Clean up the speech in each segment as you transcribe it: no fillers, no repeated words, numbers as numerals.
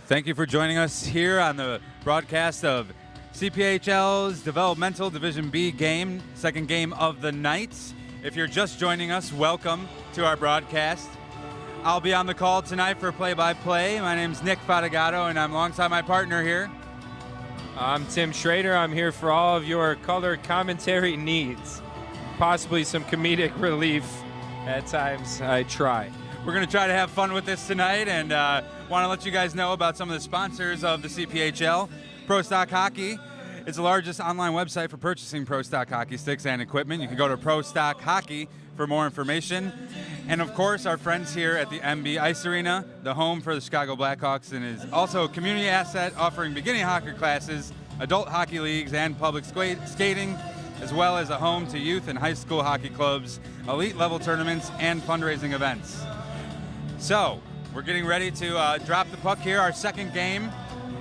Thank you for joining us here on the broadcast of CPHL's Developmental Division B game, second game of the night. If you're just joining us, welcome to our broadcast. I'll be on the call tonight for play-by-play. My name's Nick Fatigato, and I'm alongside my partner here. I'm Tim Schrader. I'm here for all of your color commentary needs. Possibly some comedic relief at times. I try. We're going to try to have fun with this tonight, and want to let you guys know about some of the sponsors of the CPHL. Pro Stock Hockey is the largest online website for purchasing Pro Stock Hockey sticks and equipment. You can go to Pro Stock Hockey for more information. And of course, our friends here at the MB Ice Arena, the home for the Chicago Blackhawks, and is also a community asset offering beginning hockey classes, adult hockey leagues, and public skating, as well as a home to youth and high school hockey clubs, elite level tournaments, and fundraising events. So, we're getting ready to drop the puck here, our second game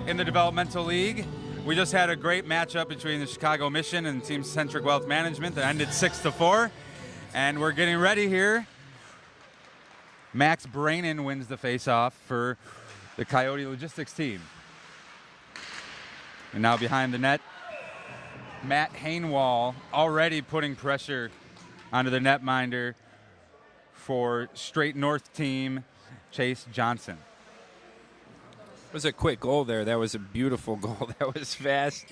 in the Developmental League. We just had a great matchup between the Chicago Mission and Team Centric Wealth Management that ended 6-4. And we're getting ready here. Max Brainin wins the face-off for the Coyote Logistics team. And now behind the net, Matt Hainwall already putting pressure onto the netminder for Straight North team, Chase Johnson. It was a quick goal there. That was a beautiful goal. That was fast.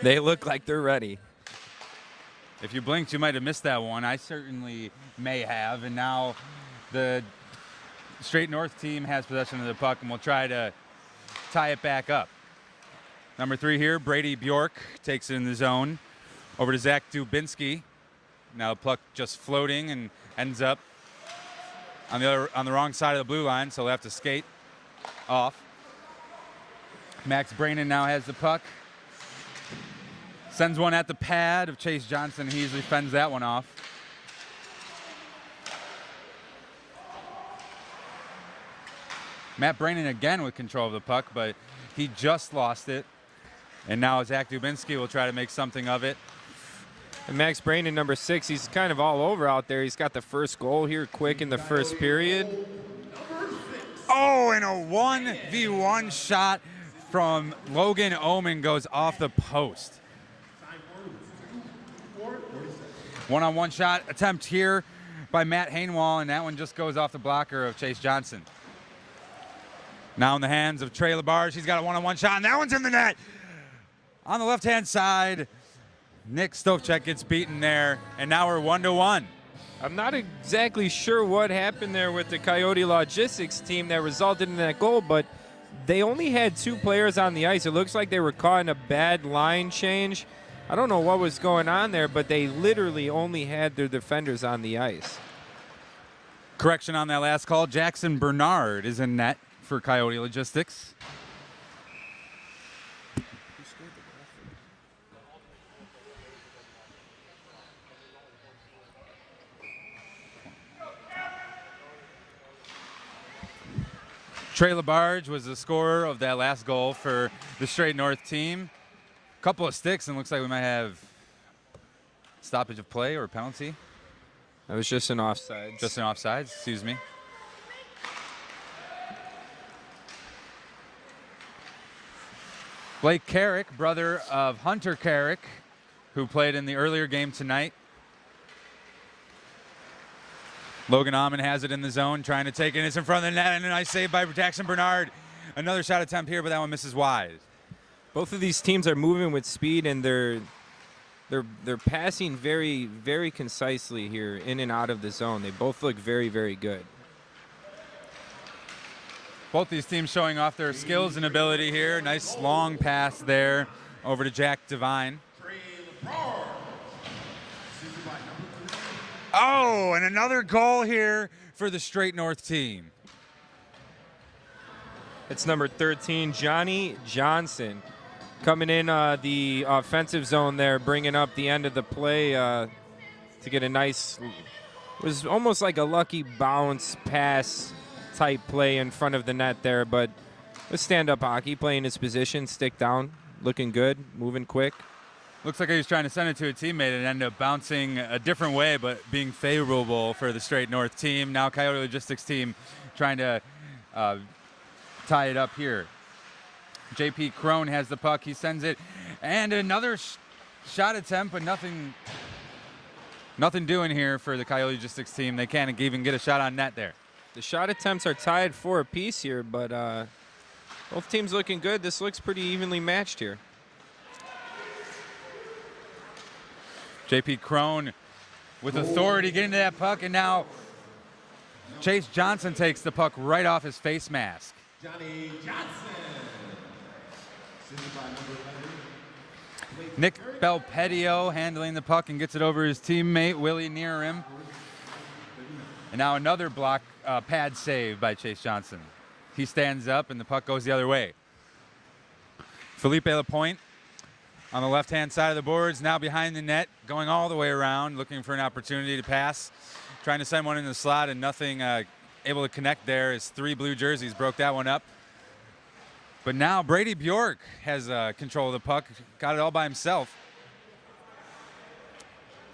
They look like they're ready. If you blinked, you might have missed that one. I certainly may have. And now the Straight North team has possession of the puck, and we'll try to tie it back up. Number 3 here, Brady Bjork takes it in the zone. Over to Zach Dubinsky. Now the puck just floating and ends up on the wrong side of the blue line, so they'll have to skate off. Max Brainin now has the puck. Sends one at the pad of Chase Johnson. He easily fends that one off. Matt Brainin again with control of the puck, but he just lost it. And now Zach Dubinsky will try to make something of it. And Max Brainin, number 6, he's kind of all over out there. He's got the first goal here quick in the first period. Oh, and a 1v1 shot from Logan Oman goes off the post. One-on-one shot attempt here by Matt Hainwall, and that one just goes off the blocker of Chase Johnson. Now in the hands of Trey Labarge. He's got a one-on-one shot, and that one's in the net. On the left-hand side, Nick Stovchek gets beaten there, and now we're 1-1. I'm not exactly sure what happened there with the Coyote Logistics team that resulted in that goal, but they only had 2 players on the ice. It looks like they were caught in a bad line change. I don't know what was going on there, but they literally only had their defenders on the ice. Correction on that last call. Jackson Bernard is in net for Coyote Logistics. Trey Labarge was the scorer of that last goal for the Straight North team. Couple of sticks, and looks like we might have stoppage of play or penalty. That was just an offside. Just an offside, excuse me. Blake Carrick, brother of Hunter Carrick, who played in the earlier game tonight. Logan Oman has it in the zone, trying to take it. It's in front of the net, and a nice save by Jackson Bernard. Another shot attempt here, but that one misses wide. Both of these teams are moving with speed, and they're passing very, very concisely here in and out of the zone. They both look very, very good. Both these teams showing off their skills and ability here. Nice long pass there over to Jack Devine. Oh, and another goal here for the Straight North team. It's number 13, Johnny Johnson, coming in the offensive zone there, bringing up the end of the play to get a nice, it was almost like a lucky bounce pass type play in front of the net there, but a stand-up hockey, playing his position, stick down, looking good, moving quick. Looks like he was trying to send it to a teammate and ended up bouncing a different way, but being favorable for the Straight North team. Now Coyote Logistics team trying to tie it up here. JP Crone has the puck. He sends it, and another shot attempt, but nothing doing here for the Coyote Logistics team. They can't even get a shot on net there. The shot attempts are tied for a piece here, but both teams looking good. This looks pretty evenly matched here. JP Crone with authority getting to that puck, and now Chase Johnson takes the puck right off his face mask. Johnny Johnson. Nick Belpedio handling the puck and gets it over his teammate, Willie near him. And now another block pad save by Chase Johnson. He stands up and the puck goes the other way. Felipe Lapointe on the left-hand side of the boards, now behind the net, going all the way around, looking for an opportunity to pass. Trying to send one in the slot and nothing able to connect there as 3 blue jerseys broke that one up. But now Brady Bjork has control of the puck, got it all by himself.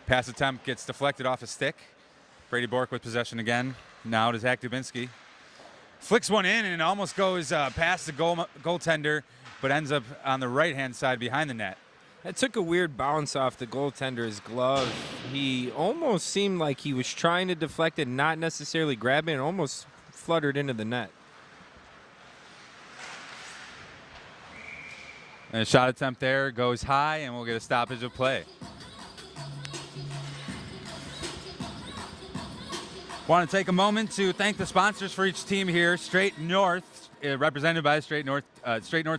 Pass attempt gets deflected off a stick. Brady Bjork with possession again. Now to Zach Dubinsky. Flicks one in and almost goes past the goaltender, but ends up on the right-hand side behind the net. That took a weird bounce off the goaltender's glove. He almost seemed like he was trying to deflect it, not necessarily grab it, and almost fluttered into the net. And a shot attempt there goes high, and we'll get a stoppage of play. Want to take a moment to thank the sponsors for each team here. Straight North, represented by Straight North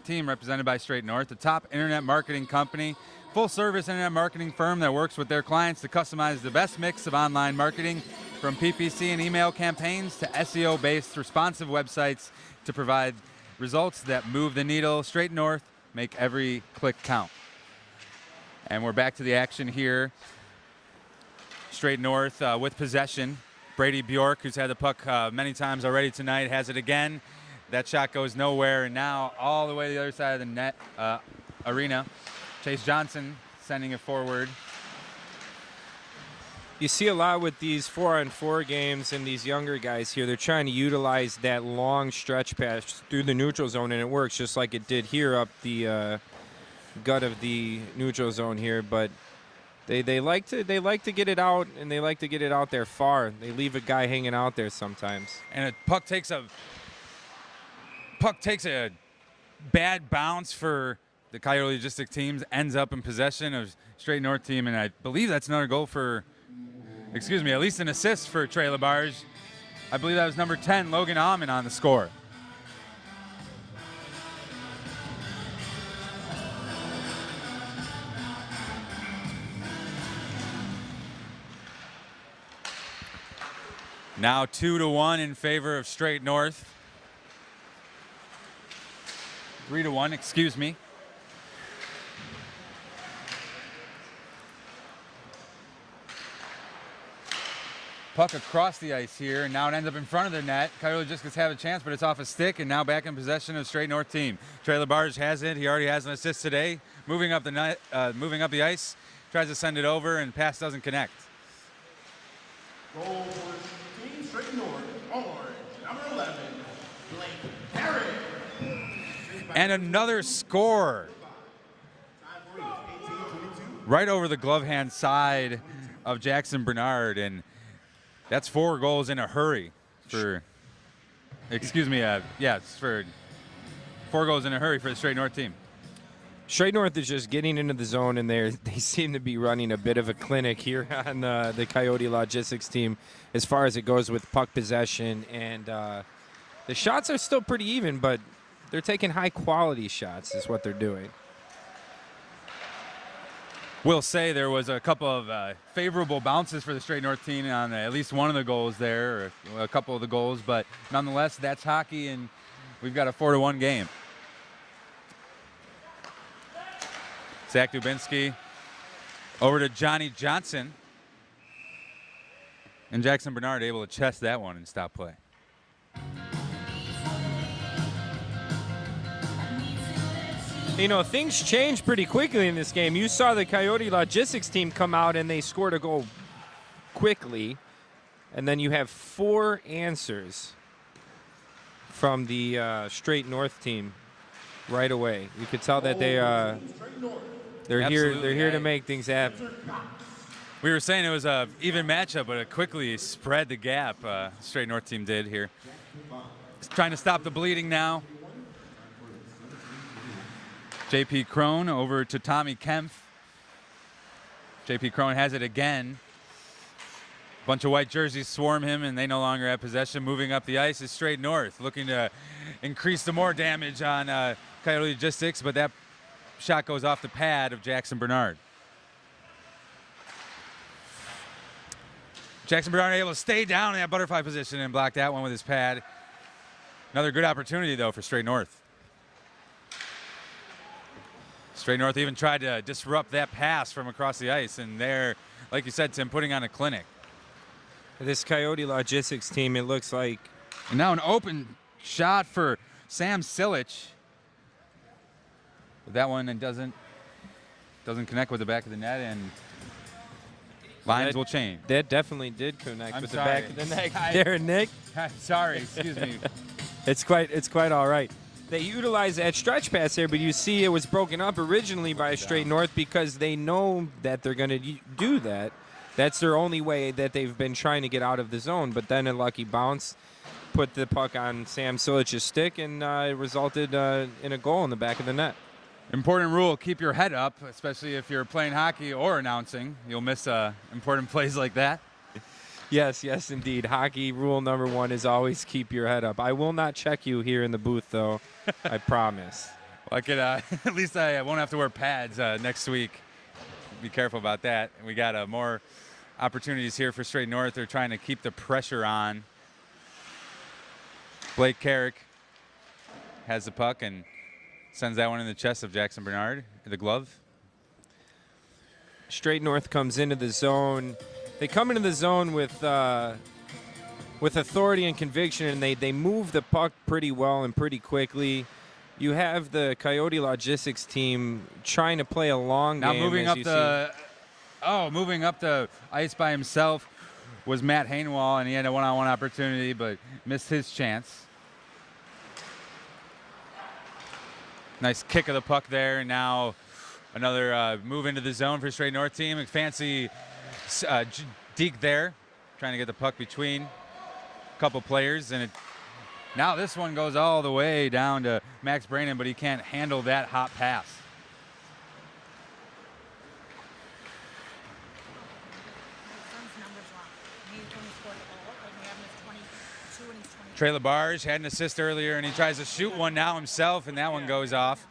team, represented by Straight North, the top internet marketing company, full-service internet marketing firm that works with their clients to customize the best mix of online marketing, from PPC and email campaigns to SEO-based responsive websites to provide results that move the needle. Straight North, make every click count. And we're back to the action here. Straight North with possession. Brady Bjork, who's had the puck many times already tonight, has it again. That shot goes nowhere, and now all the way to the other side of the net arena. Chase Johnson sending it forward. You see a lot with these 4-on-4 games and these younger guys here. They're trying to utilize that long stretch pass through the neutral zone, and it works just like it did here up the gut of the neutral zone here. But they like to get it out, and they like to get it out there far. They leave a guy hanging out there sometimes. And a puck takes a bad bounce for the Coyote Logistics teams, ends up in possession of Straight North team, and I believe that's another goal for, excuse me, at least an assist for Trey Labarge. I believe that was number 10, Logan Alman, on the score. Now 2-1 in favor of Straight North. 3-1, excuse me. Puck across the ice here, and now it ends up in front of the net. Coyote Logistics have a chance, but it's off a stick, and now back in possession of Straight North team. Trey Labarge has it. He already has an assist today. Moving up the net, moving up the ice, tries to send it over, and pass doesn't connect. Goal for Team Straight North, orange, number 11, Blake Harris. And another score. Right over the glove hand side of Jackson Bernard, and that's 4 goals in a hurry for, excuse me, it's for 4 goals in a hurry for the Straight North team. Straight North is just getting into the zone, and they seem to be running a bit of a clinic here on the Coyote Logistics team as far as it goes with puck possession. And the shots are still pretty even, but they're taking high-quality shots is what they're doing. Will say there was a couple of favorable bounces for the Straight North team on at least one of the goals there, or a couple of the goals, but nonetheless, that's hockey, and we've got a 4-1 game. Zach Dubinsky over to Johnny Johnson, and Jackson Bernard able to chest that one and stop play. You know, things changed pretty quickly in this game. You saw the Coyote Logistics team come out and they scored a goal quickly. And then you have 4 answers from the Straight North team. right away. You could tell that they're here. They're here to make things happen. We were saying it was a even matchup, but it quickly spread the gap. Straight North team did here. Just trying to stop the bleeding now. JP Crone over to Tommy Kempf. JP Crone has it again. Bunch of white jerseys swarm him, and they no longer have possession. Moving up the ice is Straight North, looking to increase the more damage on Coyote Logistics, but that shot goes off the pad of Jackson Bernard. Jackson Bernard able to stay down in that butterfly position and block that one with his pad. Another good opportunity, though, for Straight North. Straight North even tried to disrupt that pass from across the ice, and they're, like you said, Tim, putting on a clinic. This Coyote Logistics team, it looks like. And now an open shot for Sam Silich. But that one doesn't connect with the back of the net, and lines will change. That definitely did connect with sorry. the back of the net there, Nick. Sorry, excuse me. It's quite all right. They utilize that stretch pass there, but you see it was broken up originally by Straight North because they know that they're going to do that. That's their only way that they've been trying to get out of the zone. But then a lucky bounce put the puck on Sam Silich's stick, and it resulted in a goal in the back of the net. Important rule, keep your head up, especially if you're playing hockey or announcing. You'll miss important plays like that. Yes, indeed. Hockey rule number 1 is always keep your head up. I will not check you here in the booth, though. I promise. Well, I could, at least I won't have to wear pads next week. Be careful about that. And we got more opportunities here for Straight North. They're trying to keep the pressure on. Blake Carrick has the puck and sends that one in the chest of Jackson Bernard, the glove. Straight North comes into the zone. They come into the zone with authority and conviction, and they move the puck pretty well and pretty quickly. You have the Coyote Logistics team trying to play a long now game. Moving up the ice by himself was Matt Hainwall, and he had a one-on-one opportunity, but missed his chance. Nice kick of the puck there, and now another move into the zone for Straight North team. A fancy deke there, trying to get the puck between a couple players, and now this one goes all the way down to Max Brannon, but he can't handle that hot pass. Trey LaBarge had an assist earlier, and he tries to shoot one now himself, and that one goes off.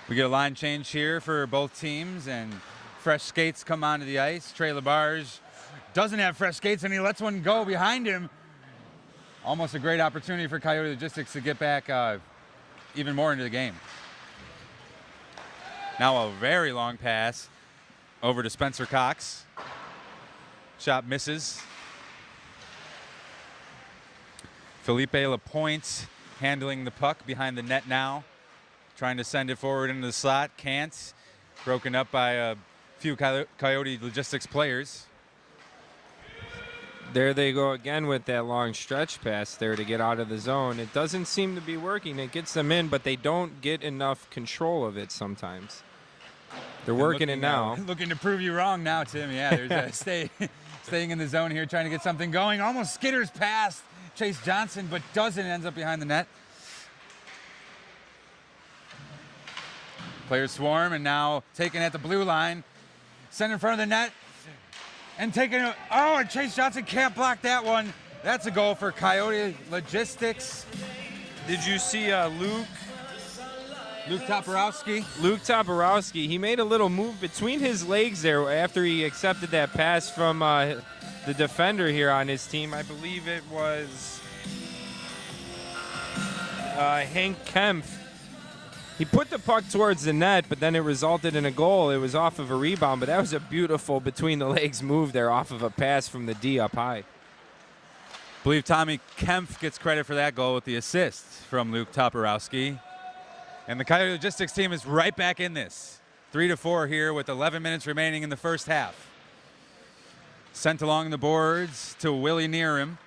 We get a line change here for both teams, and fresh skates come onto the ice. Trey LaBarge doesn't have fresh skates, and he lets one go behind him. Almost a great opportunity for Coyote Logistics to get back even more into the game. Now a very long pass over to Spencer Cox. Shot misses. Felipe Lapointe handling the puck behind the net now. Trying to send it forward into the slot. Can't. Broken up by a few Coyote Logistics players. There they go again with that long stretch pass there to get out of the zone. It doesn't seem to be working. It gets them in, but they don't get enough control of it sometimes. They're working it now. Looking to prove you wrong now, Tim. Yeah, there's staying in the zone here, trying to get something going. Almost skitters past Chase Johnson, but doesn't. Ends up behind the net. Players swarm, and now taken at the blue line. Sent in front of the net. And taking it. Oh, and Chase Johnson can't block that one. That's a goal for Coyote Logistics. Did you see Luke Toporowski? Luke Toporowski, he made a little move between his legs there after he accepted that pass from the defender here on his team. I believe it was Hank Kempf. He put the puck towards the net, but then it resulted in a goal. It was off of a rebound, but that was a beautiful between-the-legs move there off of a pass from the D up high. I believe Tommy Kempf gets credit for that goal with the assist from Luke Toporowski. And the Coyote Logistics team is right back in this. 3-4 here with 11 minutes remaining in the first half. Sent along the boards to Willie Nearham.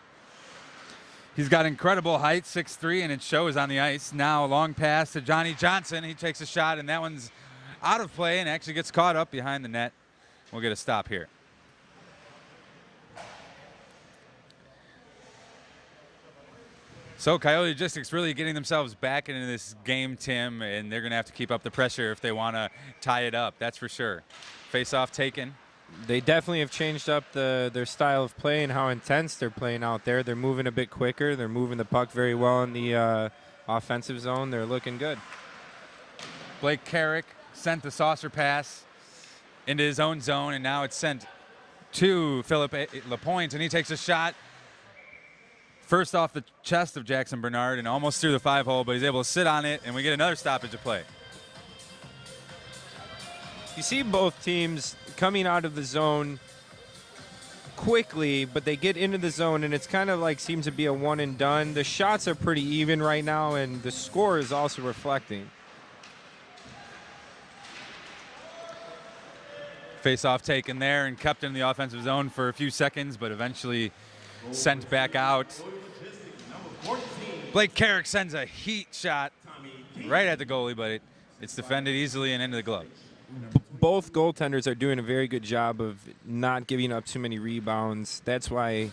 He's got incredible height, 6'3", and it shows on the ice. Now a long pass to Johnny Johnson. He takes a shot, and that one's out of play and actually gets caught up behind the net. We'll get a stop here. So Coyote Logistics really getting themselves back into this game, Tim, and they're going to have to keep up the pressure if they want to tie it up, that's for sure. Face-off taken. They definitely have changed up their style of play and how intense they're playing out there. They're moving a bit quicker. They're moving the puck very well in the offensive zone. They're looking good. Blake Carrick sent the saucer pass into his own zone, and now it's sent to Philip Lapointe, and he takes a shot. First off the chest of Jackson Bernard and almost through the 5-hole, but he's able to sit on it, and we get another stoppage of play. You see both teams coming out of the zone quickly, but they get into the zone, and it's kind of like seems to be a one and done. The shots are pretty even right now, and the score is also reflecting. Face-off taken there and kept in the offensive zone for a few seconds, but eventually sent back out. Blake Carrick sends a heat shot right at the goalie, but it's defended easily and into the glove. Both goaltenders are doing a very good job of not giving up too many rebounds. That's why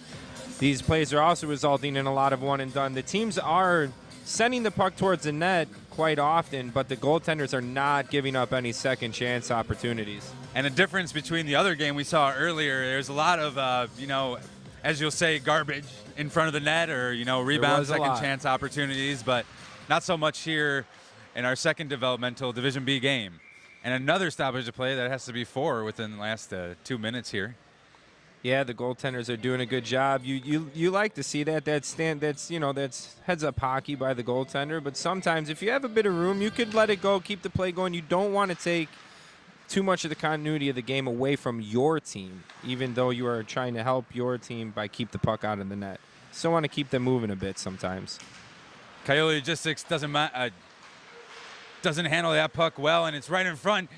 these plays are also resulting in a lot of one and done. The teams are sending the puck towards the net quite often, but the goaltenders are not giving up any second chance opportunities. And a difference between the other game we saw earlier, there's a lot of, as you'll say, garbage in front of the net or, rebound second chance opportunities, but not so much here in our second developmental Division B game. And another stoppage of play that has to be 4 within the last 2 minutes here. Yeah, the goaltenders are doing a good job. You like to see that. That's heads up hockey by the goaltender. But sometimes if you have a bit of room, you could let it go, keep the play going. You don't want to take too much of the continuity of the game away from your team, even though you are trying to help your team by keep the puck out of the net. Still want to keep them moving a bit sometimes. Coyote Logistics doesn't handle that puck well, and it's right in front.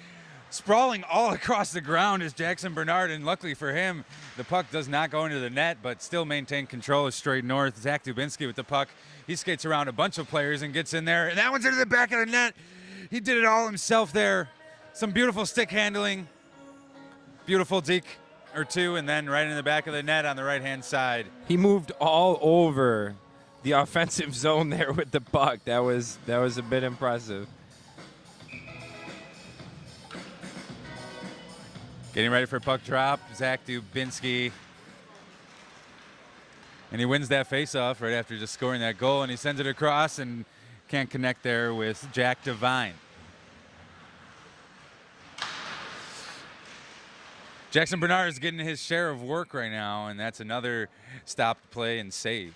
Sprawling all across the ground is Jackson Bernard, and luckily for him, the puck does not go into the net, but still maintain control of straight north. Zach Dubinsky with the puck. He skates around a bunch of players and gets in there, and that one's into the back of the net. He did it all himself there. Some beautiful stick handling, beautiful deke or two, and then right in the back of the net on the right-hand side. He moved all over the offensive zone there with the puck. That was a bit impressive. Getting ready for a puck drop, Zach Dubinsky. And he wins that faceoff right after just scoring that goal, and he sends it across and can't connect there with Jack Devine. Jackson Bernard is getting his share of work right now, and that's another stopped play and save.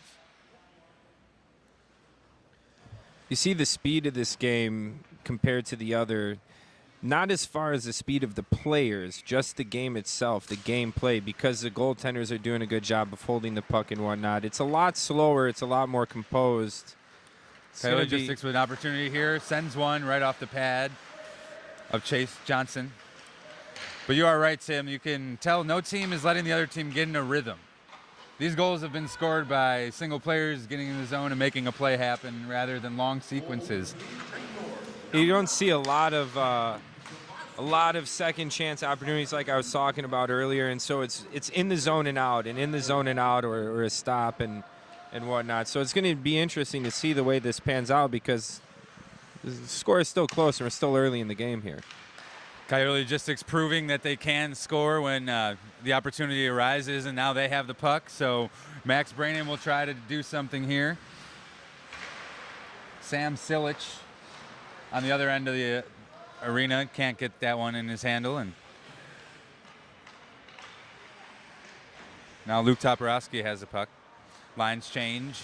You see the speed of this game compared to the other. Not as far as the speed of the players, just the game itself, the gameplay, because the goaltenders are doing a good job of holding the puck and whatnot. It's a lot slower. It's a lot more composed. Coyote Logistics with an opportunity here. Sends one right off the pad of Chase Johnson. But you are right, Tim. You can tell no team is letting the other team get in a rhythm. These goals have been scored by single players getting in the zone and making a play happen rather than long sequences. You don't see a lot of second chance opportunities like I was talking about earlier, and so it's in the zone and out, and in the zone and out, or a stop and whatnot. So it's going to be interesting to see the way this pans out because the score is still close, and we're still early in the game here. Coyote Logistics proving that they can score when the opportunity arises, and now they have the puck. So Max Brannon will try to do something here. Sam Silich on the other end of the arena can't get that one in his handle, and now Luke Toporowski has the puck. Lines change.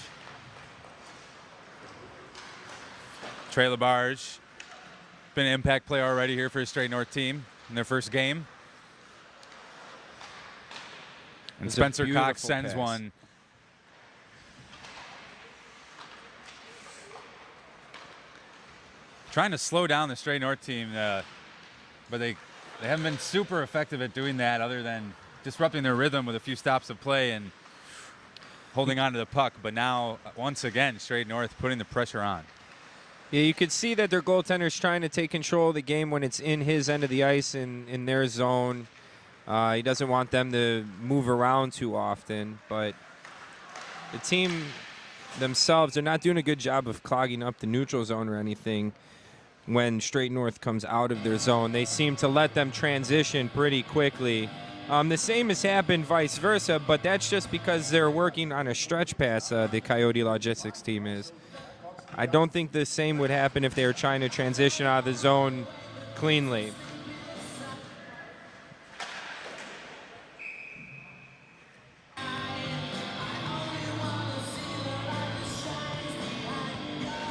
Trey Labarge, been an impact player already here for his Straight North team in their first game. And Spencer Cox sends one. Trying to slow down the Straight North team, but they haven't been super effective at doing that other than disrupting their rhythm with a few stops of play. And holding on to the puck, but now, once again, Straight North putting the pressure on. Yeah, you could see that their goaltender's trying to take control of the game when it's in his end of the ice in their zone. He doesn't want them to move around too often, but the team themselves, they're not doing a good job of clogging up the neutral zone or anything when Straight North comes out of their zone. They seem to let them transition pretty quickly. The same has happened vice versa, but that's just because they're working on a stretch pass, the Coyote Logistics team is. I don't think the same would happen if they were trying to transition out of the zone cleanly.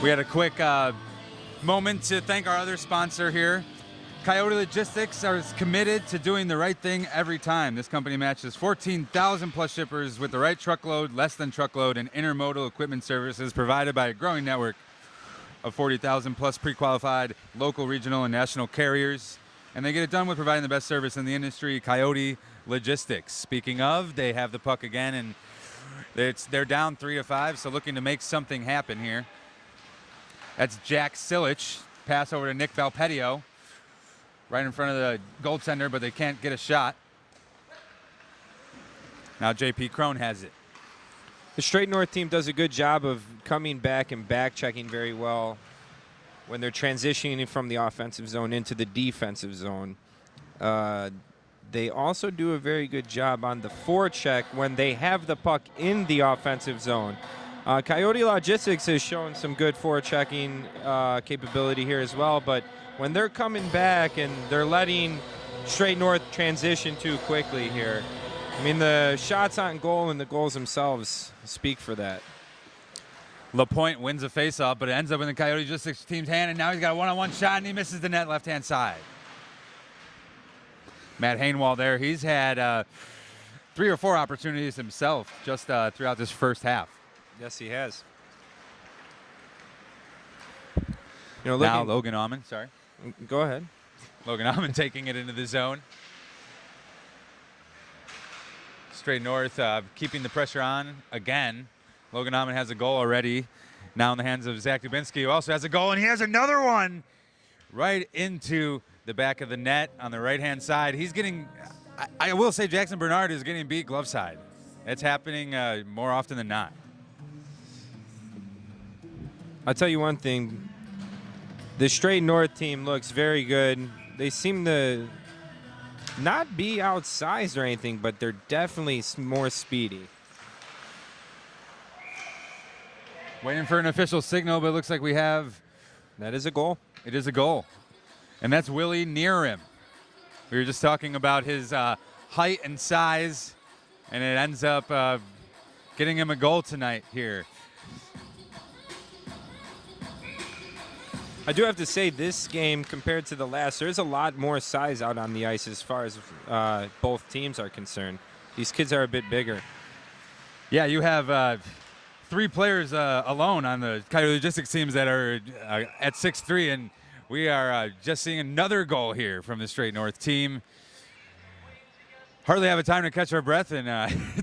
We had a quick moment to thank our other sponsor here. Coyote Logistics is committed to doing the right thing every time. This company matches 14,000 plus shippers with the right truckload, less than truckload, and intermodal equipment services provided by a growing network of 40,000 plus pre-qualified local, regional, and national carriers. And they get it done with providing the best service in the industry, Coyote Logistics. Speaking of, they have the puck again, and they're down 3-5, so looking to make something happen here. That's Jack Silich. Pass over to Nick Valpedio. Right in front of the goaltender, but they can't get a shot. Now J.P. Crone has it. The Straight North team does a good job of coming back and back-checking very well when they're transitioning from the offensive zone into the defensive zone. They also do a very good job on the forecheck when they have the puck in the offensive zone. Coyote Logistics has shown some good forechecking capability here as well, but when they're coming back and they're letting Straight North transition too quickly here, I mean, the shots on goal and the goals themselves speak for that. LaPointe wins a faceoff, but it ends up in the Coyote Logistics team's hand, and now he's got a one-on-one shot, and he misses the net left-hand side. Matt Hainwall there, he's had 3 or 4 opportunities himself just throughout this first half. Yes, he has. Now Logan Aumann, sorry. Go ahead. Logan Aumann taking it into the zone. Straight North keeping the pressure on again. Logan Aumann has a goal already. Now in the hands of Zach Dubinsky, who also has a goal, and he has another one right into the back of the net on the right-hand side. He's getting, I will say Jackson Bernard is getting beat glove side. It's happening more often than not. I'll tell you one thing. The Straight North team looks very good. They seem to not be outsized or anything, but they're definitely more speedy. Waiting for an official signal, but it looks like we have. That is a goal. It is a goal. And that's Willie Nearim. We were just talking about his height and size, and it ends up getting him a goal tonight here. I do have to say, this game compared to the last, there's a lot more size out on the ice as far as both teams are concerned. These kids are a bit bigger. Yeah, you have 3 players alone on the Coyote Logistics teams that are at 6'3", and we are just seeing another goal here from the Straight North team. Hardly have a time to catch our breath and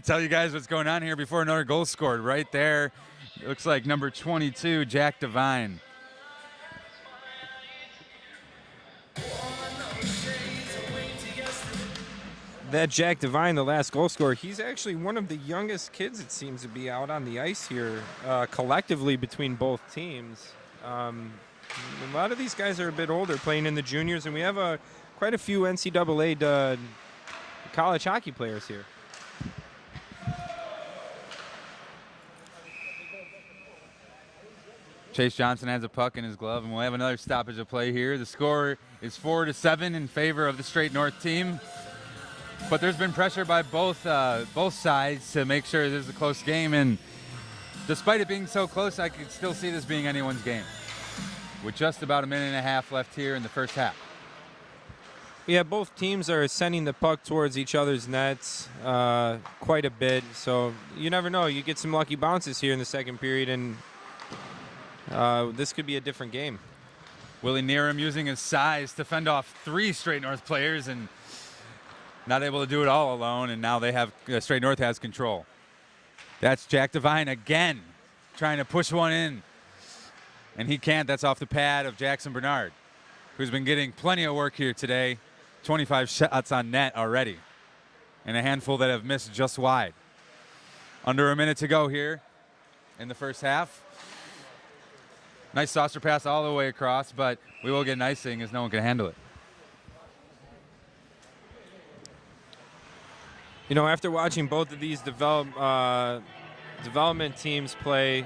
tell you guys what's going on here before another goal scored. Right there, it looks like number 22, Jack Devine. That Jack Devine, the last goal scorer, he's actually one of the youngest kids, it seems to be, out on the ice here collectively between both teams. A lot of these guys are a bit older, playing in the juniors, and we have quite a few NCAA college hockey players here. Chase Johnson has a puck in his glove, and we'll have another stoppage of play here. The score is 4-7 in favor of the Straight North team. But there's been pressure by both sides to make sure this is a close game, and despite it being so close, I could still see this being anyone's game with just about a minute and a half left here in the first half. Yeah, both teams are sending the puck towards each other's nets quite a bit, so you never know. You get some lucky bounces here in the second period, and this could be a different game. Willie Nearim using his size to fend off 3 Straight North players and not able to do it all alone, and now they have Straight North has control. That's Jack Devine again, trying to push one in. And he can't. That's off the pad of Jackson Bernard, who's been getting plenty of work here today. 25 shots on net already, and a handful that have missed just wide. Under a minute to go here in the first half. Nice saucer pass all the way across, but we will get an icing as no one can handle it. You know, after watching both of these development teams play,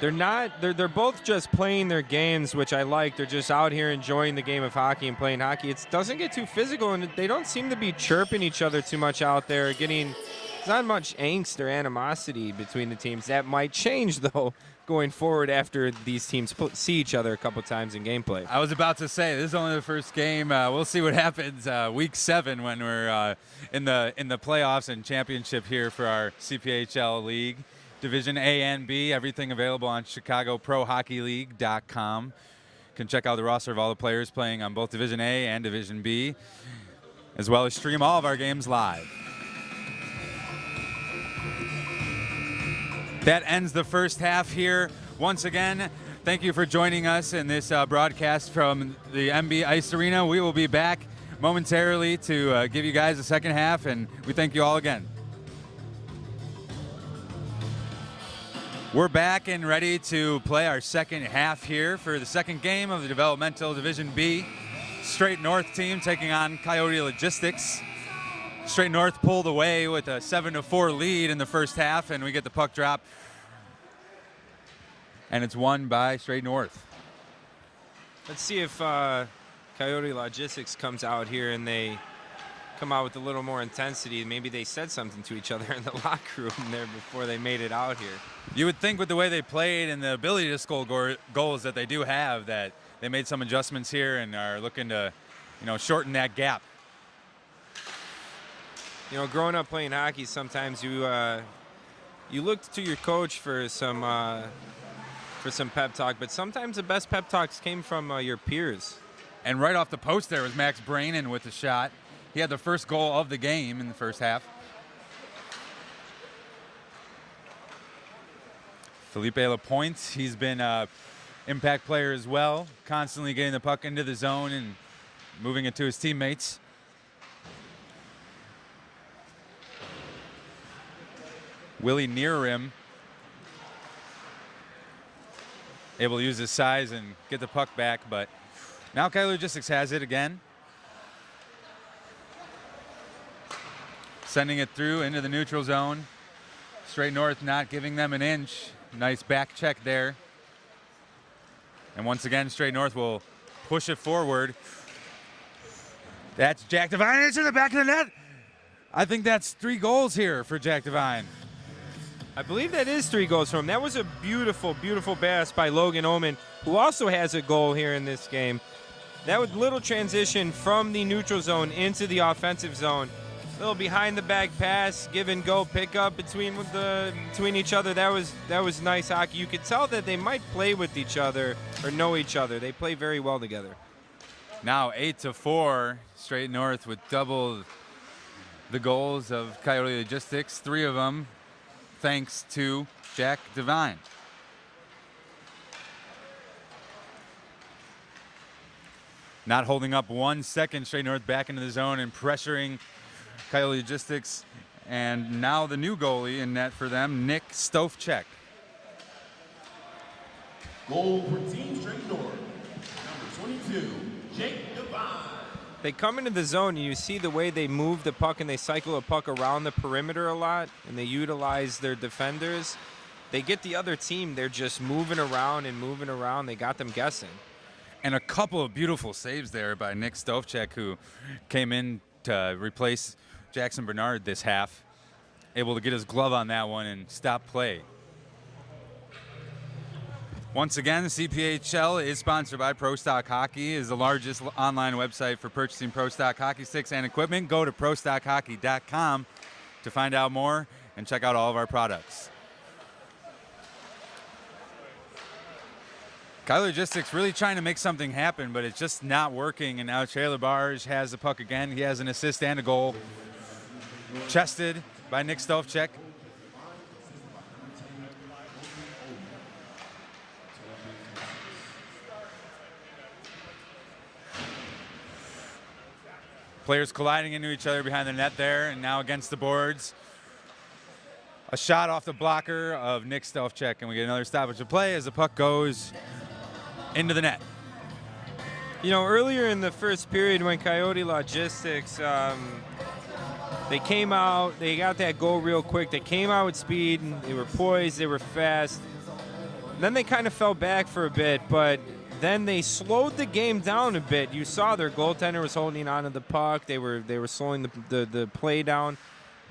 they're both just playing their games, which I like. They're just out here enjoying the game of hockey and playing hockey. It doesn't get too physical, and they don't seem to be chirping each other too much out there. There's not much angst or animosity between the teams. That might change, though, going forward after these teams see each other a couple times in gameplay. I was about to say, this is only the first game. We'll see what happens week 7 when we're in the playoffs and championship here for our CPHL league. Division A and B, everything available on ChicagoProHockeyLeague.com. You can check out the roster of all the players playing on both Division A and Division B, as well as stream all of our games live. That ends the first half here. Once again, thank you for joining us in this broadcast from the MB Ice Arena. We will be back momentarily to give you guys the second half, and we thank you all again. We're back and ready to play our second half here for the second game of the Developmental Division B. Straight North team taking on Coyote Logistics. Straight North pulled away with a 7-4 lead in the first half, and we get the puck drop. And it's won by Straight North. Let's see if Coyote Logistics comes out here and they come out with a little more intensity. Maybe they said something to each other in the locker room there before they made it out here. You would think with the way they played and the ability to score goals that they do have, that they made some adjustments here and are looking to, shorten that gap. You know, growing up playing hockey, sometimes you look to your coach for some pep talk, but sometimes the best pep talks came from your peers. And right off the post there was Max Brainin with the shot. He had the first goal of the game in the first half. Felipe Lapointe, he's been an impact player as well, constantly getting the puck into the zone and moving it to his teammates. Willie near rim, able to use his size and get the puck back, but now Coyote Logistics has it again. Sending it through into the neutral zone. Straight North not giving them an inch. Nice back check there. And once again, Straight North will push it forward. That's Jack Devine into the back of the net. I think that's 3 goals here for Jack Devine. I believe that is 3 goals from him. That was a beautiful, beautiful pass by Logan Oman, who also has a goal here in this game. That was little transition from the neutral zone into the offensive zone. Little behind the back pass, give and go pickup between each other. That was nice hockey. You could tell that they might play with each other or know each other. They play very well together. Now 8-4, Straight North with double the goals of Coyote Logistics. 3 of them thanks to Jack Devine. Not holding up 1 second, Straight North back into the zone and pressuring Coyote Logistics, and now the new goalie in net for them, Nick Stofchek. Goal for Team Straight North, number 22, Jake Devine. They come into the zone, and you see the way they move the puck and they cycle a puck around the perimeter a lot, and they utilize their defenders. They get the other team, they're just moving around and moving around. They got them guessing. And a couple of beautiful saves there by Nick Stofchek, who came in to replace Jackson Bernard this half, able to get his glove on that one and stop play. Once again, the CPHL is sponsored by Pro Stock Hockey. It is the largest online website for purchasing Pro Stock hockey sticks and equipment. Go to ProStockHockey.com to find out more and check out all of our products. Coyote Logistics really trying to make something happen, but it's just not working. And now Taylor Barge has the puck again. He has an assist and a goal. Chested by Nick Stofchek. Players colliding into each other behind the net there, and now against the boards. A shot off the blocker of Nick Stelfcheck, and we get another stoppage of play as the puck goes into the net. You know, earlier in the first period when Coyote Logistics, they came out, they got that goal real quick. They came out with speed, and they were poised, they were fast. Then they kind of fell back for a bit, but then they slowed the game down a bit. You saw their goaltender was holding on to the puck. They were slowing the play down.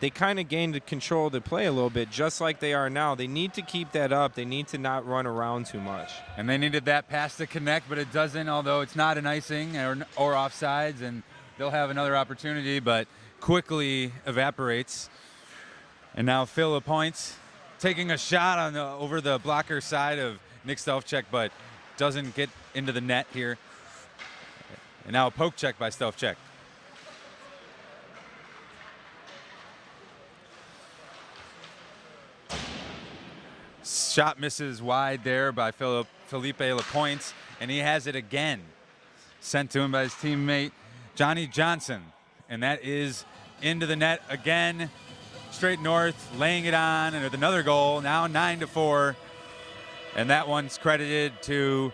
They kind of gained control of the play a little bit, just like they are now. They need to keep that up. They need to not run around too much. And they needed that pass to connect, but it doesn't, although it's not an icing or offsides, and they'll have another opportunity, but quickly evaporates. And now Phil Lapointe taking a shot over the blocker side of Nick Stelfcheck, but doesn't get into the net here. And now a poke check by Stelfcheck. Shot misses wide there by Felipe Lapointe, and he has it again. Sent to him by his teammate, Johnny Johnson. And that is into the net again. Straight North laying it on, and with another goal, now 9-4. And that one's credited to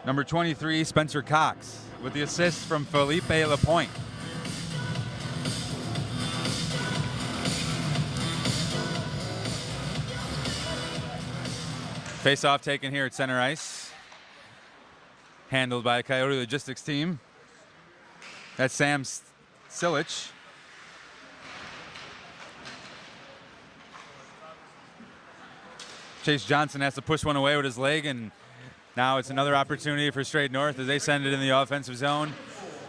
number 23, Spencer Cox, with the assist from Felipe Lapointe. Face-off taken here at center ice. Handled by the Coyote Logistics team. That's Sam Silich. Chase Johnson has to push one away with his leg, and now it's another opportunity for Straight North as they send it in the offensive zone.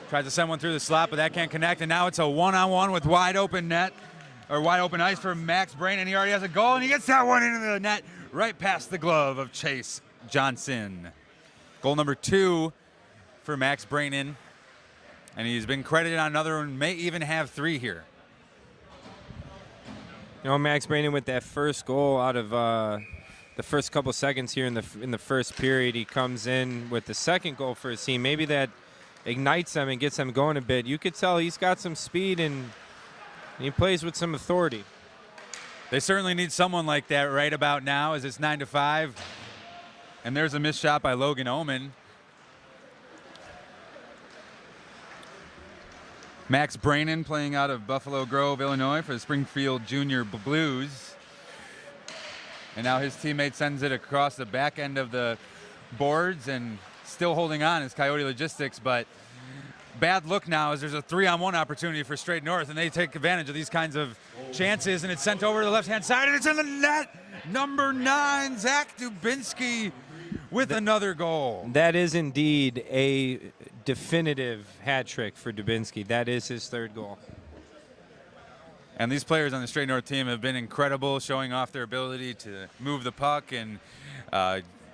Tries to send one through the slot, but that can't connect, and now it's a one-on-one with wide open net, or wide open ice for Max Brain, and he already has a goal, and he gets that one into the net right past the glove of Chase Johnson. Goal number 2 for Max Brainin, and he's been credited on another one, may even have 3 here. You know, Max Brainin with that first goal out of the first couple seconds here in the first period, he comes in with the second goal for his team. Maybe that ignites them and gets them going a bit. You could tell he's got some speed and he plays with some authority. They certainly need someone like that right about now as it's 9-5. And there's a missed shot by Logan Oman. Max Brainin playing out of Buffalo Grove, Illinois for the Springfield Junior Blues. And now his teammate sends it across the back end of the boards, and still holding on is Coyote Logistics, but bad look now as there's a 3-on-1 opportunity for Straight North, and they take advantage of these kinds of chances, and it's sent over to the left-hand side, and it's in the net. Number 9, Zach Dubinsky with another goal. That is indeed a definitive hat trick for Dubinsky. That is his 3rd goal. And these players on the Straight North team have been incredible, showing off their ability to move the puck and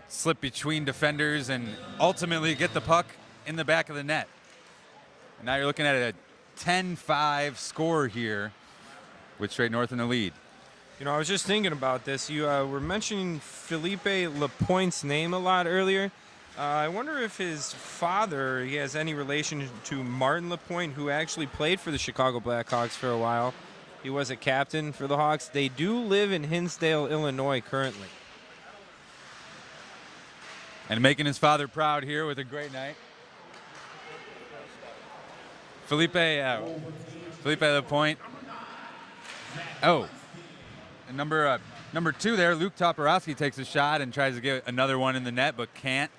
slip between defenders and ultimately get the puck in the back of the net. And now you're looking at a 10-5 score here with Straight North in the lead. You know, I was just thinking about this. You were mentioning Felipe Lapointe's name a lot earlier. I wonder if his father, he has any relation to Martin Lapointe, who actually played for the Chicago Blackhawks for a while. He was a captain for the Hawks. They do live in Hinsdale, Illinois currently. And making his father proud here with a great night. Felipe Lapointe. Oh, and number 2 there, Luke Toporowski takes a shot and tries to get another one in the net, but can't.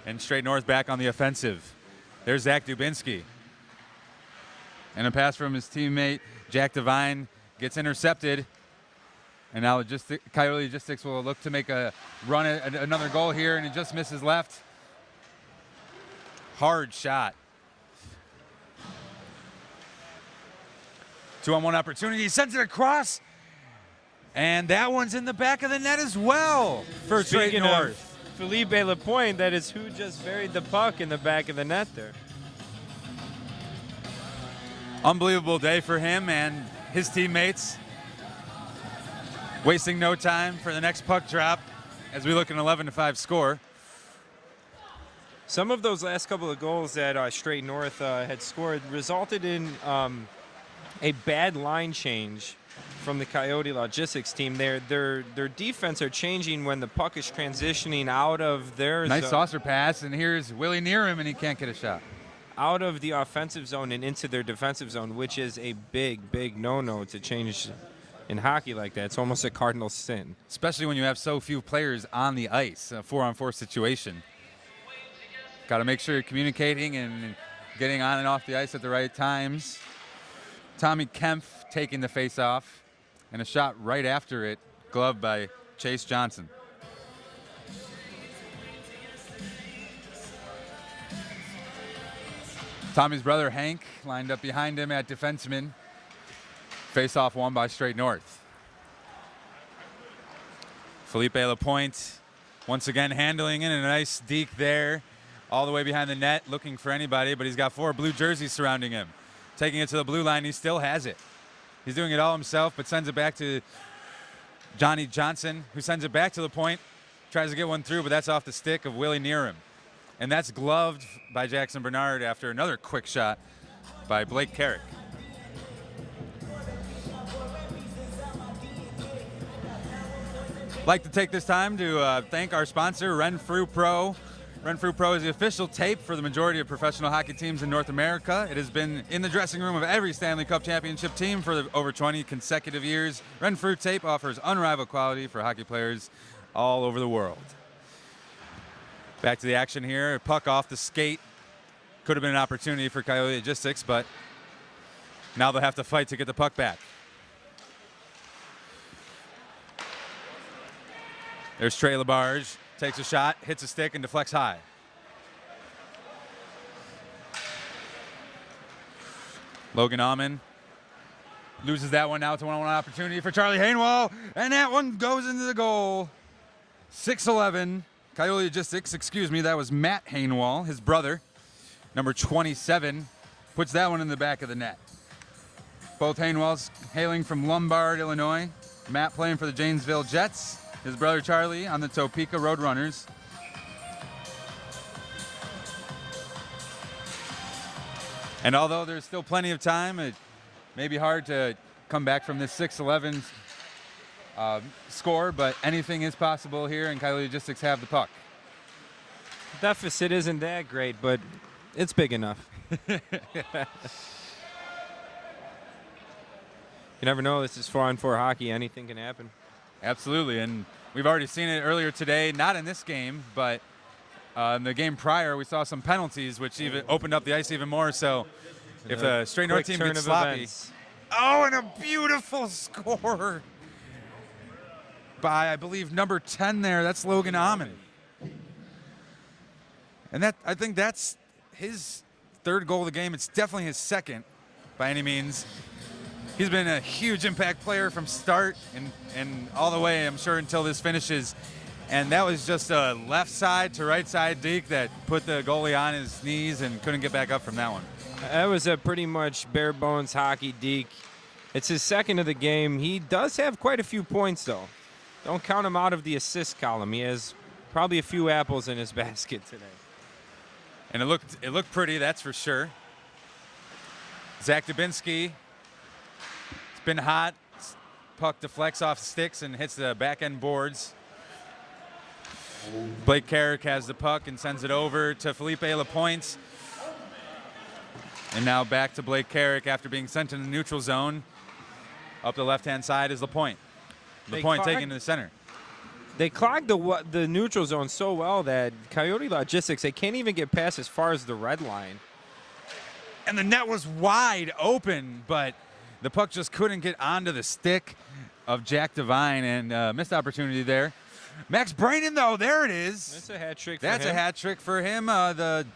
And Straight North back on the offensive. There's Zach Dubinsky. And a pass from his teammate, Jack Devine, gets intercepted. And now Coyote Logistics will look to make a run at another goal here, and it just misses left. Hard shot. 2-on-1 opportunity. He sends it across. And that one's in the back of the net as well for Straight North. Felipe Lapointe, that is who just buried the puck in the back of the net there. Unbelievable day for him and his teammates. Wasting no time for the next puck drop as we look at an 11-5 score. Some of those last couple of goals that Straight North had scored resulted in a bad line change from the Coyote Logistics team. Their defense are changing when the puck is transitioning out of their Nice zone, saucer pass, and here's Willie near him, and he can't get a shot. out of the offensive zone and into their defensive zone, which is a big no-no to change in hockey like that. It's almost a cardinal sin. Especially when you have so few players on the ice, a 4-on-4 situation. Got to make sure you're communicating and getting on and off the ice at the right times. Tommy Kempf taking the face-off, and a shot right after it, gloved by Chase Johnson. Tommy's brother Hank lined up behind him at defenseman. Face-off won by Straight North. Felipe Lapointe once again handling it, and a nice deke there, all the way behind the net, looking for anybody, but he's got 4 blue jerseys surrounding him. Taking it to the blue line, he still has it. He's doing it all himself, but sends it back to Johnny Johnson, who sends it back to the point, tries to get one through, but that's off the stick of Willie Nearham. And that's gloved by Jackson Bernard after another quick shot by Blake Carrick. Like to take this time to thank our sponsor, Renfrew Pro. Renfrew Pro is the official tape for the majority of professional hockey teams in North America. It has been in the dressing room of every Stanley Cup championship team for over 20 consecutive years. Renfrew tape offers unrivaled quality for hockey players all over the world. Back to the action here. Puck off the skate. Could have been an opportunity for Coyote Logistics, but now they'll have to fight to get the puck back. There's Trey Labarge. Takes a shot, hits a stick, and deflects high. Logan Alman loses that one. Now it's a one-on-one opportunity for Charlie Hainwall, and that one goes into the goal. 6-11. Coyote Logistics, excuse me, that was Matt Hainwall, his brother, number 27, puts that one in the back of the net. Both Hainwalls hailing from Lombard, Illinois. Matt playing for the Janesville Jets. His brother Charlie on the Topeka Roadrunners. And although there's still plenty of time, it may be hard to come back from this 6-11 score, but anything is possible here, and Coyote Logistics have the puck. The deficit isn't that great, but it's big enough. You never know. This is 4-on-4 hockey. Anything can happen. Absolutely, and we've already seen it earlier today, not in this game, but in the game prior, we saw some penalties, which even opened up the ice even more. So if the Straight North team gets sloppy. Oh, and a beautiful score by, I believe, number 10 there. That's Logan Alman. And that, I think that's his 3rd goal of the game. It's definitely his 2nd by any means. He's been a huge impact player from start and all the way, I'm sure, until this finishes. And that was just a left side to right side deke that put the goalie on his knees and couldn't get back up from that one. That was a pretty much bare bones hockey deke. It's his 2nd of the game. He does have quite a few points, though. Don't count him out of the assist column. He has probably a few apples in his basket today. And it looked pretty, that's for sure. Zach Dubinsky. It's been hot. Puck deflects off sticks and hits the back end boards. Blake Carrick has the puck and sends it over to Felipe Lapointe. And now back to Blake Carrick after being sent in the neutral zone. Up the left-hand side is Lapointe. Lapointe taking to the center. They clogged the neutral zone so well that Coyote Logistics, they can't even get past as far as the red line. And the net was wide open, but the puck just couldn't get onto the stick of Jack Devine, and missed opportunity there. Max Brainen, though, there it is. That's a hat trick for him. That's a hat trick for him. The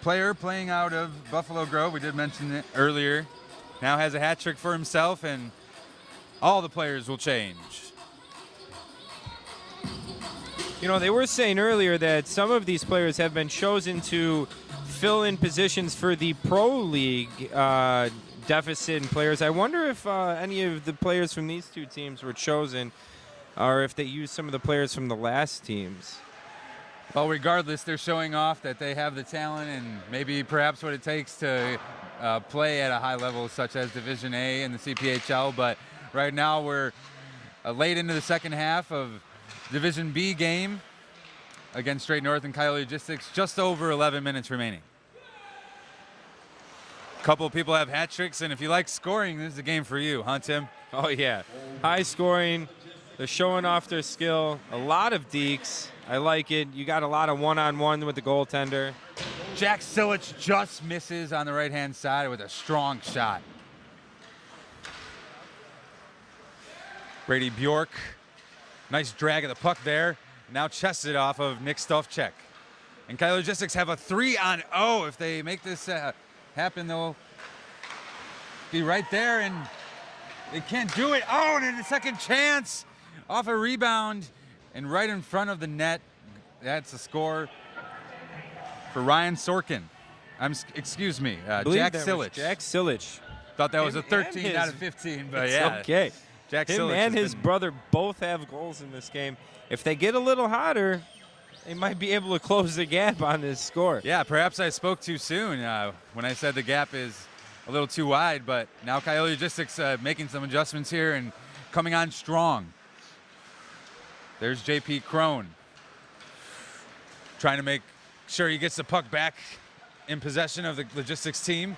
player playing out of Buffalo Grove, we did mention it earlier, now has a hat trick for himself, and all the players will change. You know, they were saying earlier that some of these players have been chosen to fill in positions for the Pro League deficit in players. I wonder if any of the players from these two teams were chosen, or if they used some of the players from the last teams. Well, regardless, they're showing off that they have the talent and maybe perhaps what it takes to play at a high level such as Division A in the CPHL. But right now we're late into the second half of Division B game against Straight North and Coyote Logistics, just over 11 minutes remaining. A couple of people have hat tricks, and if you like scoring, this is a game for you, huh, Tim? Oh, yeah. High scoring. They're showing off their skill. A lot of dekes. I like it. You got a lot of one-on-one with the goaltender. Jack Silich just misses on the right-hand side with a strong shot. Brady Bjork, nice drag of the puck there. Now chests it off of Nick Stofchek. And Coyote Logistics have a 3-on-0. If they make this happen, they'll be right there, and they can't do it. Oh, and a second chance off a rebound and right in front of the net. That's a score for Ryan Sorkin. Excuse me, Jack Silich. Jack Silich. Thought that was a 13 out of 15, but it's yeah. Okay. Jack Him Silich and his brother both have goals in this game. If they get a little hotter, they might be able to close the gap on this score. Yeah, perhaps I spoke too soon when I said the gap is a little too wide, but now Coyote Logistics making some adjustments here and coming on strong. There's JP Crone trying to make sure he gets the puck back in possession of the Logistics team.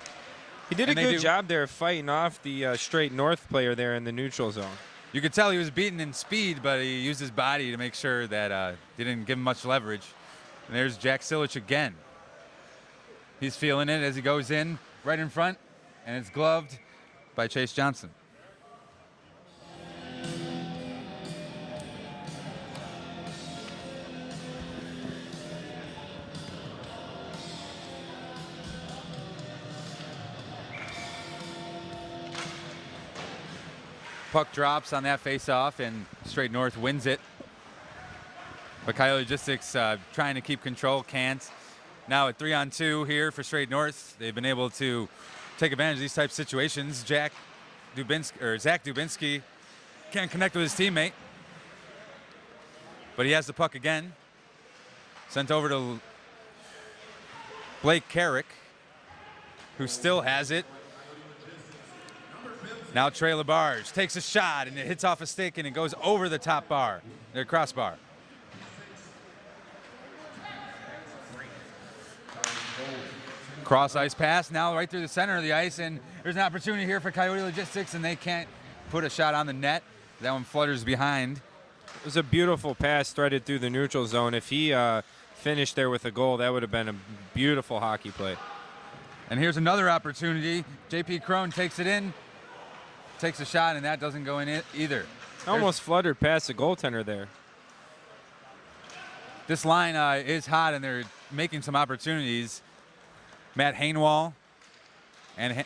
He did a good job there fighting off the Straight North player there in the neutral zone. You could tell he was beaten in speed, but he used his body to make sure that didn't give him much leverage. And there's Jack Silich again. He's feeling it as he goes in right in front, and it's gloved by Chase Johnson. Puck drops on that face-off, and Straight North wins it. But Coyote Logistics trying to keep control, can't. Now at 3-on-2 here for Straight North, they've been able to take advantage of these types of situations. Zach Dubinsky can't connect with his teammate, but he has the puck again. Sent over to Blake Carrick, who still has it. Now Trey Labarge takes a shot, and it hits off a stick, and it goes over the top bar, the crossbar. Cross ice pass now right through the center of the ice, and there's an opportunity here for Coyote Logistics, and they can't put a shot on the net. That one flutters behind. It was a beautiful pass threaded through the neutral zone. If he finished there with a goal, that would have been a beautiful hockey play. And here's another opportunity. JP Crone takes it in, takes a shot, and that doesn't go in either. Almost fluttered past the goaltender there. This line is hot, and they're making some opportunities. Matt Hainwall and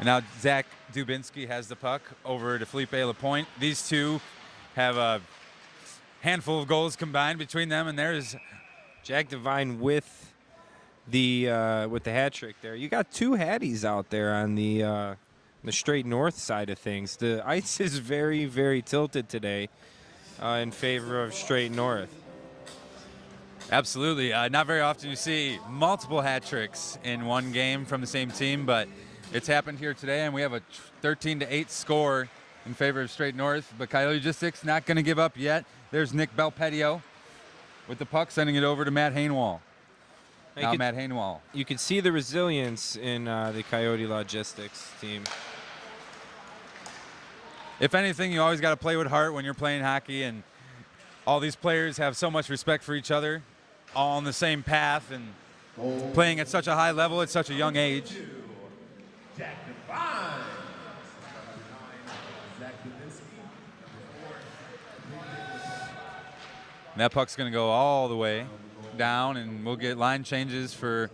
now Zach Dubinsky has the puck over to Felipe Lapointe. These two have a handful of goals combined between them, and there's Jack Devine with the hat trick there. You got two Hatties out there on the Straight North side of things. The ice is very, very tilted today in favor of Straight North. Absolutely. Not very often you see multiple hat tricks in one game from the same team, but it's happened here today, and we have a 13-8 score in favor of Straight North. But Coyote Logistics not going to give up yet. There's Nick Belpedio with the puck, sending it over to Matt Hainwall. Now Matt Hainwall. You can see the resilience in the Coyote Logistics team. If anything, you always got to play with heart when you're playing hockey, and all these players have so much respect for each other, all on the same path, and playing at such a high level at such a young age. Jack Devine. Zach Dubinsky. And that puck's going to go all the way down, and we'll get line changes for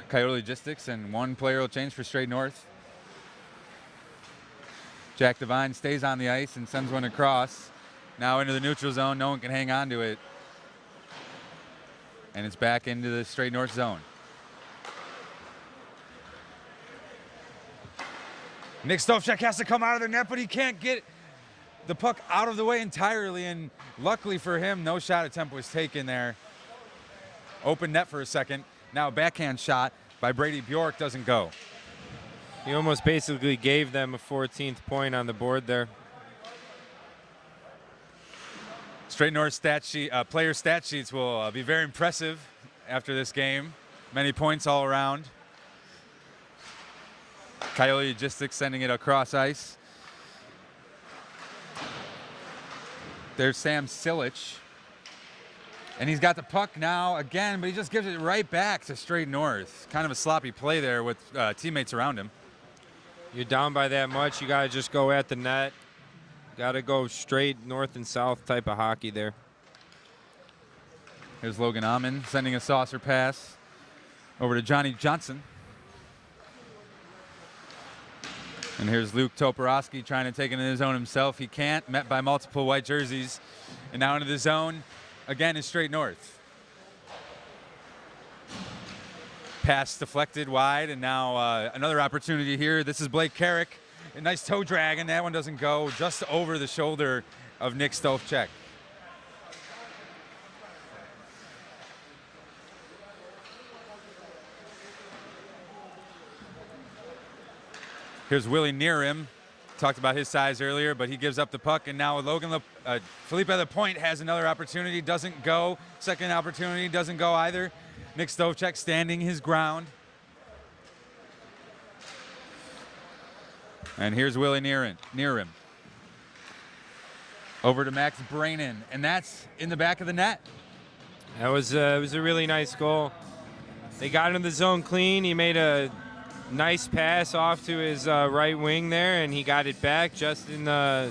Coyote Logistics, and one player will change for Straight North. Jack Devine stays on the ice and sends one across. Now into the neutral zone. No one can hang on to it. And it's back into the Straight North zone. Nick Stofchek has to come out of the net, but he can't get the puck out of the way entirely, and luckily for him, no shot attempt was taken there. Open net for a second. Now a backhand shot by Brady Bjork doesn't go. He almost basically gave them a 14th point on the board there. Straight North stat sheet, player stat sheets will be very impressive after this game. Many points all around. Coyote Logistics sending it across ice. There's Sam Silich. And he's got the puck now again, but he just gives it right back to Straight North. Kind of a sloppy play there with teammates around him. You're down by that much, you got to just go at the net. Got to go straight north and south type of hockey there. Here's Logan Amon sending a saucer pass over to Johnny Johnson. And here's Luke Toporowski trying to take it in the zone himself. He can't, met by multiple white jerseys. And now into the zone, again is Straight North. Pass deflected wide, and now another opportunity here. This is Blake Carrick. A nice toe drag, and that one doesn't go, just over the shoulder of Nick Stofchek. Here's Willie Nearim. Talked about his size earlier, but he gives up the puck, and now Felipe Lapointe has another opportunity, doesn't go. Second opportunity doesn't go either. Nick Stofchek standing his ground. And here's Willie Nearim. Over to Max Brainin, and that's in the back of the net. That was it was a really nice goal. They got in the zone clean. He made a nice pass off to his right wing there, and he got it back just in the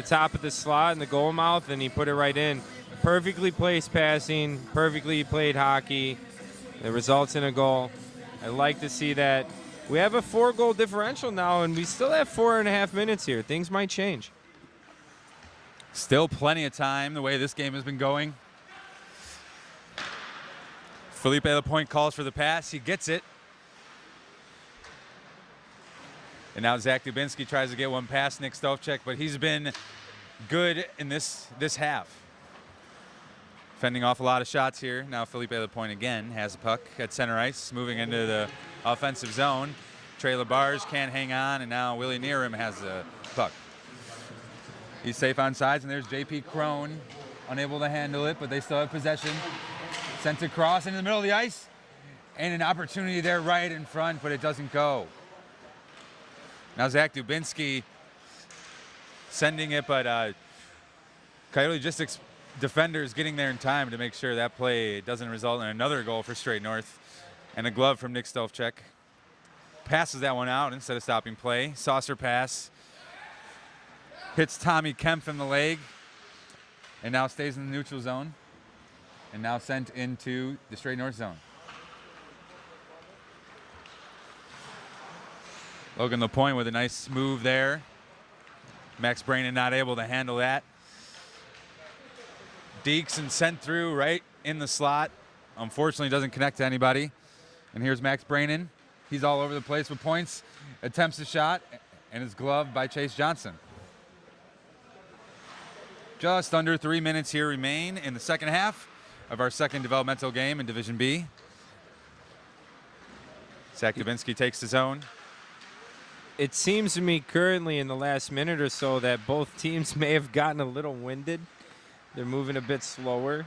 top of the slot in the goal mouth, and he put it right in. Perfectly placed passing, perfectly played hockey. It results in a goal. I like to see that. We have a 4-goal differential now, and we still have 4.5 minutes here. Things might change. Still plenty of time the way this game has been going. Felipe Lapointe calls for the pass. He gets it. And now Zach Dubinsky tries to get one past Nick Stofchek, but he's been good in this half. Fending off a lot of shots here. Now Felipe Lapointe again has the puck at center ice, moving into the offensive zone. Trey LaBarge can't hang on, and now Willie Nearim has the puck. He's safe on sides, and there's JP Crone, unable to handle it, but they still have possession. Sent across into the middle of the ice, and an opportunity there right in front, but it doesn't go. Now Zach Dubinsky sending it, but Coyote Logistics defenders getting there in time to make sure that play doesn't result in another goal for Straight North. And a glove from Nick Stofchek. Passes that one out instead of stopping play. Saucer pass. Hits Tommy Kempf in the leg. And now stays in the neutral zone. And now sent into the Straight North zone. Logan Lapointe with a nice move there. Max Brainin not able to handle that. Deeks and sent through right in the slot. Unfortunately doesn't connect to anybody. And here's Max Brainin. He's all over the place with points. Attempts a shot and is gloved by Chase Johnson. Just under 3 minutes here remain in the second half of our second developmental game in Division B. Zach Dubinsky takes his own. It seems to me currently in the last minute or so that both teams may have gotten a little winded. They're moving a bit slower.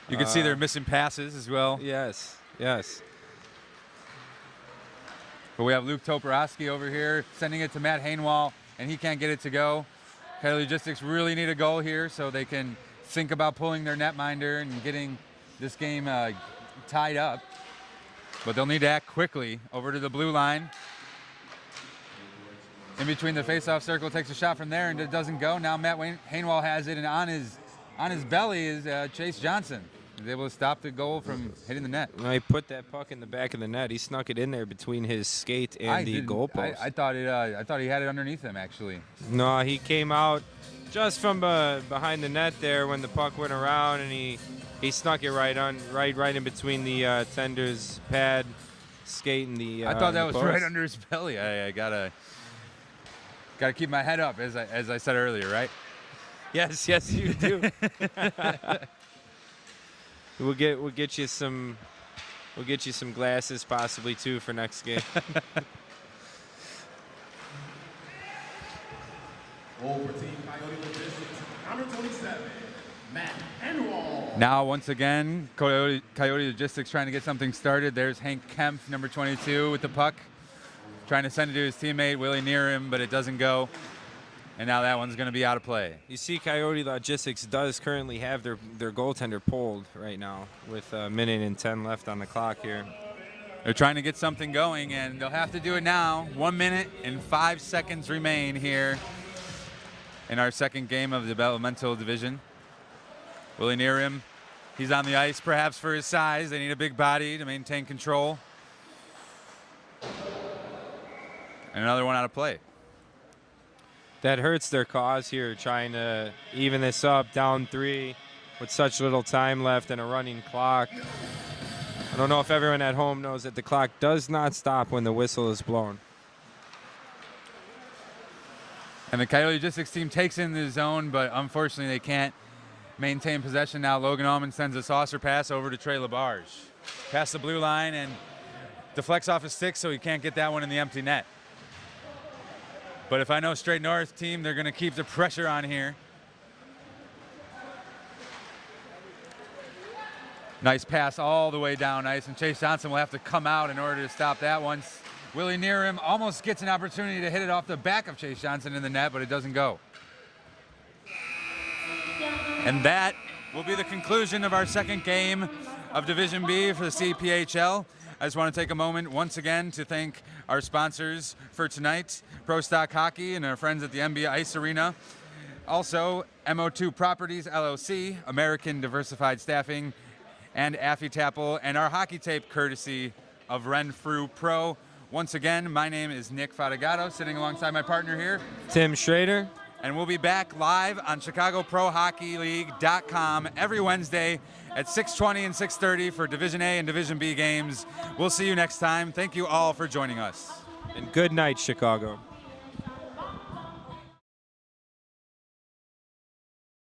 You can see they're missing passes as well. Yes, yes. But we have Luke Toporowski over here sending it to Matt Hainwall, and he can't get it to go. Coyote Logistics really need a goal here so they can think about pulling their netminder and getting this game tied up. But they'll need to act quickly. Over to the blue line. In between the face-off circle, takes a shot from there, and it doesn't go. Now Matt Hainwall has it, and on his belly is Chase Johnson. He's able to stop the goal from hitting the net. No, he put that puck in the back of the net. He snuck it in there between his skate and the goalpost. I thought he had it underneath him, actually. No, he came out just from behind the net there when the puck went around, and he snuck it right in between the tender's pad, skate, and the. I thought that was post. right under his belly. I gotta keep my head up, as I said earlier, right? Yes, you do. We'll get you some glasses possibly too for next game. Over Team Coyote Logistics, number 27, Matt Henwall. Now, once again, Coyote Logistics trying to get something started. There's Hank Kemp, number 22, with the puck. Trying to send it to his teammate, Willie near him, but it doesn't go. And now that one's going to be out of play. You see, Coyote Logistics does currently have their goaltender pulled right now with a minute and 10 left on the clock here. They're trying to get something going, and they'll have to do it now. 1 minute and 5 seconds remain here in our second game of the developmental division. Willie near him. He's on the ice, perhaps for his size. They need a big body to maintain control. And another one out of play. That hurts their cause here, trying to even this up, down 3 with such little time left and a running clock. I don't know if everyone at home knows that the clock does not stop when the whistle is blown. And the Coyote Logistics team takes in the zone, but unfortunately they can't maintain possession now. Logan Allman sends a saucer pass over to Trey Labarge. Past the blue line and deflects off his stick, so he can't get that one in the empty net. But if I know Straight North team, they're going to keep the pressure on here. Nice pass all the way down ice, and Chase Johnson will have to come out in order to stop that one. Willie near him almost gets an opportunity to hit it off the back of Chase Johnson in the net, but it doesn't go. And that will be the conclusion of our second game of Division B for the CPHL. I just want to take a moment once again to thank our sponsors for tonight, Pro Stock Hockey and our friends at the NBA Ice Arena. Also, MO2 Properties, LLC, American Diversified Staffing, and Affy Tapple, and our hockey tape courtesy of Renfrew Pro. Once again, my name is Nick Fatigato, sitting alongside my partner here, Tim Schrader. and we'll be back live on ChicagoProHockeyLeague.com every Wednesday at 6:20 and 6:30 for Division A and Division B games. We'll see you next time. Thank you all for joining us. And good night, Chicago.